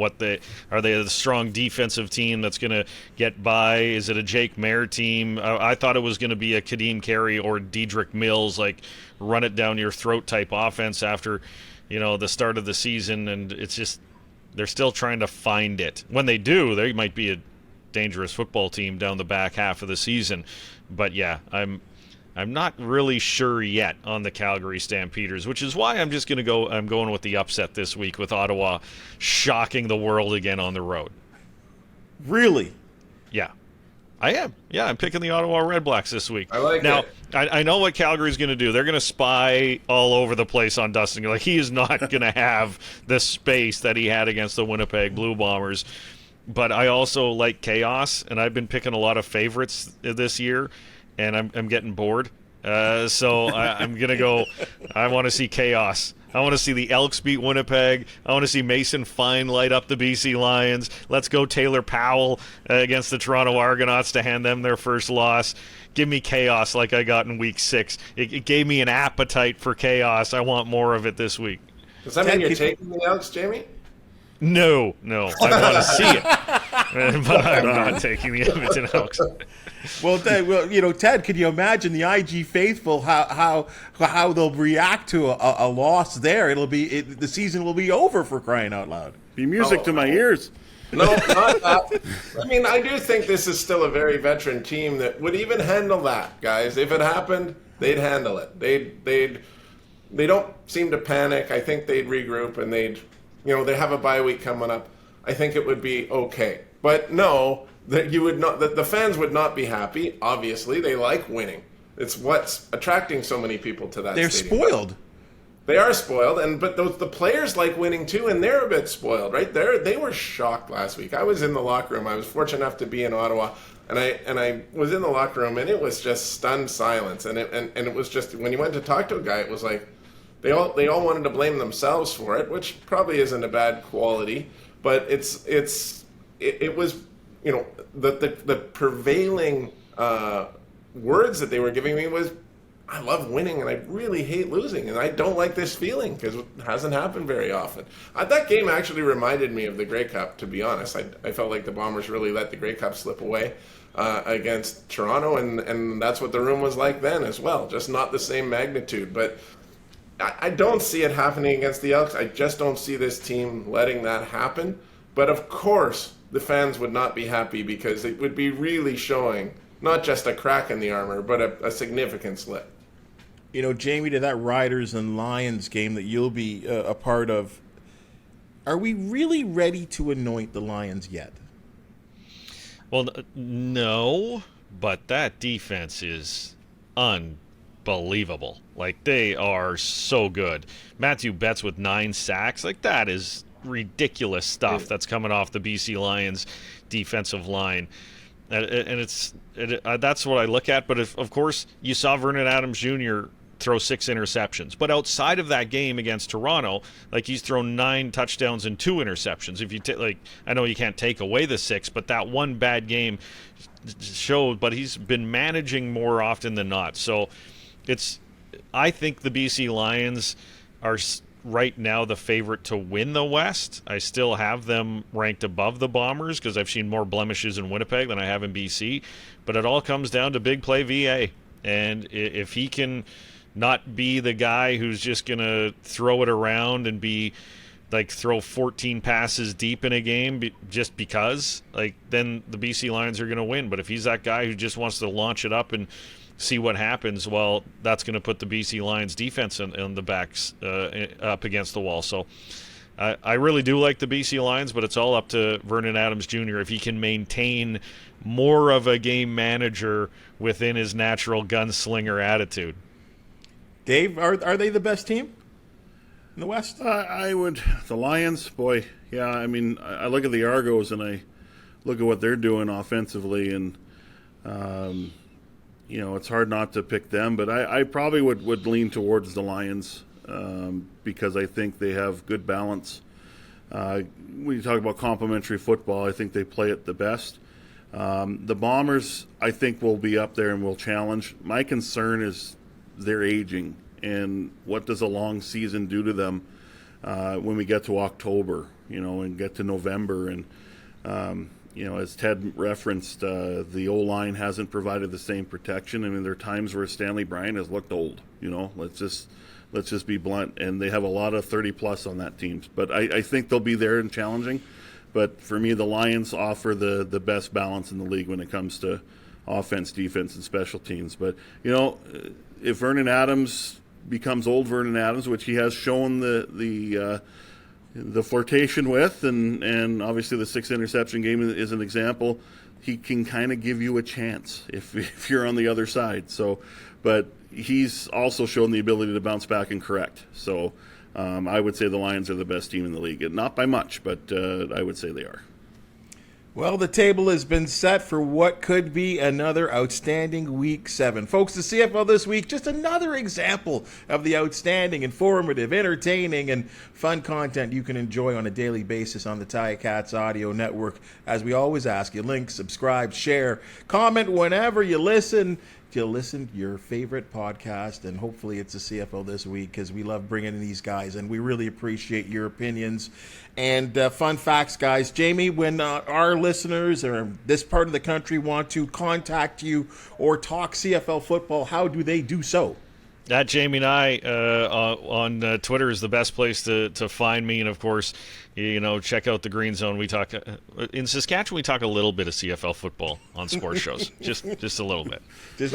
Speaker 3: are they a strong defensive team that's going to get by? Is it a Jake Mayer team? I thought it was going to be a Kadeem Carey or Dedrick Mills, like run it down your throat type offense after, the start of the season, and it's just they're still trying to find it. When they do, they might be a dangerous football team down the back half of the season. But yeah, I'm not really sure yet on the Calgary Stampeders, which is why I'm going with the upset this week with Ottawa shocking the world again on the road.
Speaker 2: Really?
Speaker 3: Yeah. I am. Yeah, I'm picking the Ottawa Red Blacks this week.
Speaker 5: I like
Speaker 3: now,
Speaker 5: it.
Speaker 3: I know what Calgary's going to do. They're going to spy all over the place on Dustin. Like, he is not going to have the space that he had against the Winnipeg Blue Bombers. But I also like chaos, and I've been picking a lot of favorites this year, and I'm getting bored. So I'm going to go – I want to see chaos. I want to see the Elks beat Winnipeg. I want to see Mason Fine light up the BC Lions. Let's go Taylor Powell against the Toronto Argonauts to hand them their first loss. Give me chaos like I got in Week 6. It gave me an appetite for chaos. I want more of it this week.
Speaker 5: Does that mean you're taking the Elks, Jamie?
Speaker 3: No. I want to see it. But I'm not taking the Edmonton Elks.
Speaker 2: Well, Ted, can you imagine the IG faithful how they'll react to a loss there? The season will be over, for crying out loud.
Speaker 4: Be music to my ears.
Speaker 5: No, not that. I mean, I do think this is still a very veteran team that would even handle that, guys. If it happened, they'd handle it. They don't seem to panic. I think they'd regroup and they have a bye week coming up. I think it would be okay. But no, that you would not. The fans would not be happy. Obviously, they like winning. It's what's attracting so many people to that.
Speaker 2: They're
Speaker 5: stadium.
Speaker 2: spoiled.
Speaker 5: They are spoiled, but the players like winning too, and they're a bit spoiled, right? They were shocked last week. I was in the locker room. I was fortunate enough to be in Ottawa, and I was in the locker room, and it was just stunned silence. And it was just, when you went to talk to a guy, it was like they all wanted to blame themselves for it, which probably isn't a bad quality, but it was, the prevailing words that they were giving me was, I love winning and I really hate losing, and I don't like this feeling because it hasn't happened very often. That game actually reminded me of the Grey Cup, to be honest. I felt like the Bombers really let the Grey Cup slip away against Toronto, and that's what the room was like then as well, just not the same magnitude. But I don't see it happening against the Elks. I just don't see this team letting that happen. But of course, the fans would not be happy because it would be really showing not just a crack in the armor, but a significant slip.
Speaker 2: Jamie, to that Riders and Lions game that you'll be a part of, are we really ready to anoint the Lions yet?
Speaker 3: Well, no, but that defense is unbelievable. Like, they are so good. Matthew Betts with 9 sacks. Like, that is ridiculous stuff that's coming off the BC Lions defensive line. And that's what I look at. But of course, you saw Vernon Adams Jr. throw 6 interceptions. But outside of that game against Toronto, like, he's thrown 9 touchdowns and 2 interceptions. If you I know you can't take away the 6, but that one bad game showed. But he's been managing more often than not. So I think the BC Lions are right now the favorite to win the West. I still have them ranked above the Bombers because I've seen more blemishes in Winnipeg than I have in BC. But it all comes down to Big Play VA. And if he can not be the guy who's just going to throw it around and be like throw 14 passes deep in a game just because, then the BC Lions are going to win. But if he's that guy who just wants to launch it up and see what happens, well, that's going to put the BC Lions defense on the backs up against the wall. So I really do like the BC Lions, but it's all up to Vernon Adams Jr. if he can maintain more of a game manager within his natural gunslinger attitude.
Speaker 2: Dave, are they the best team? in the West?
Speaker 4: I would. The Lions, boy, yeah. I mean, I look at the Argos and I look at what they're doing offensively, and it's hard not to pick them. But I probably would lean towards the Lions because I think they have good balance. When you talk about complementary football, I think they play it the best. The Bombers, I think, will be up there and will challenge. My concern is their aging and what does a long season do to them when we get to October, and get to November. And, as Ted referenced, the O-line hasn't provided the same protection. I mean, there are times where Stanley Bryant has looked old, Let's just be blunt. And they have a lot of 30-plus on that team. But I think they'll be there and challenging. But for me, the Lions offer the best balance in the league when it comes to offense, defense, and special teams. But, if Vernon Adams becomes old Vernon Adams, which he has shown the flirtation with, and obviously the 6 interception game is an example, he can kind of give you a chance if you're on the other side. So, but he's also shown the ability to bounce back and correct. So I would say the Lions are the best team in the league. Not by much, but I would say they are.
Speaker 2: Well, the table has been set for what could be another outstanding Week 7. Folks, the CFL this week, just another example of the outstanding, informative, entertaining, and fun content you can enjoy on a daily basis on the Ticats Audio Network. As we always ask you, link, subscribe, share, comment whenever you listen. You'll listen to your favorite podcast, and hopefully it's a CFL this week, because we love bringing these guys, and we really appreciate your opinions and fun facts, guys. Jamie, when our listeners or this part of the country want to contact you or talk CFL football, how do they do so?
Speaker 3: At Jamie and I on Twitter is the best place to find me, and of course, check out the Green Zone. We talk in Saskatchewan. We talk a little bit of CFL football on sports shows, just a little bit.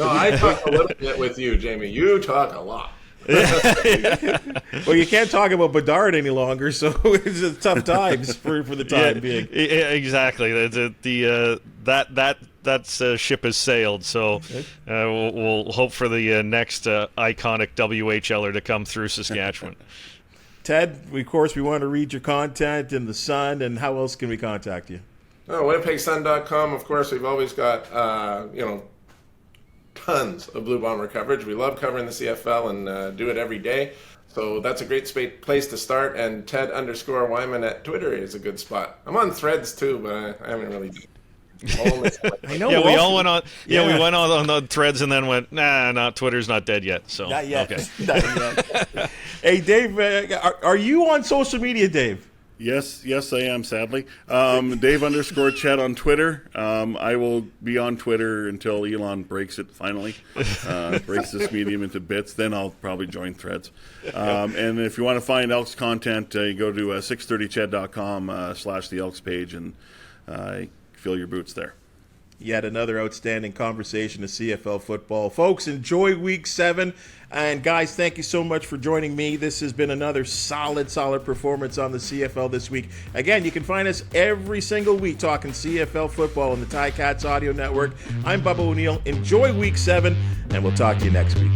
Speaker 5: I talk a little bit with you, Jamie. You talk a lot.
Speaker 2: Well, you can't talk about Bedard any longer, so it's tough times for the time being.
Speaker 3: Exactly. That ship has sailed, so we'll hope for the next iconic WHLer to come through Saskatchewan.
Speaker 2: Ted, of course, we want to read your content in the Sun, and how else can we contact you?
Speaker 5: WinnipegSun.com. Of course, we've always got tons of Blue Bomber coverage. We love covering the CFL and do it every day. So that's a great place to start. And Ted_Wyman at Twitter is a good spot. I'm on Threads too, but I haven't really.
Speaker 2: I know.
Speaker 3: Yeah, we all went on. Yeah, we went on the Threads and then went, no, Twitter's not dead yet. So
Speaker 2: not yet.
Speaker 3: Okay.
Speaker 2: Not yet. Hey, Dave, are you on social media, Dave?
Speaker 4: Yes, I am, sadly. Dave_Chet on Twitter. I will be on Twitter until Elon breaks it finally, breaks this medium into bits. Then I'll probably join Threads. And if you want to find Elks content, you go to 630ched.com/the Elks page and fill your boots there.
Speaker 2: Yet another outstanding conversation of CFL football. Folks, enjoy Week 7. And guys, thank you so much for joining me. This has been another solid performance on the CFL this week. Again, you can find us every single week talking CFL football on the Ticats Audio Network. I'm Bubba O'Neil. Enjoy Week 7, and we'll talk to you next week.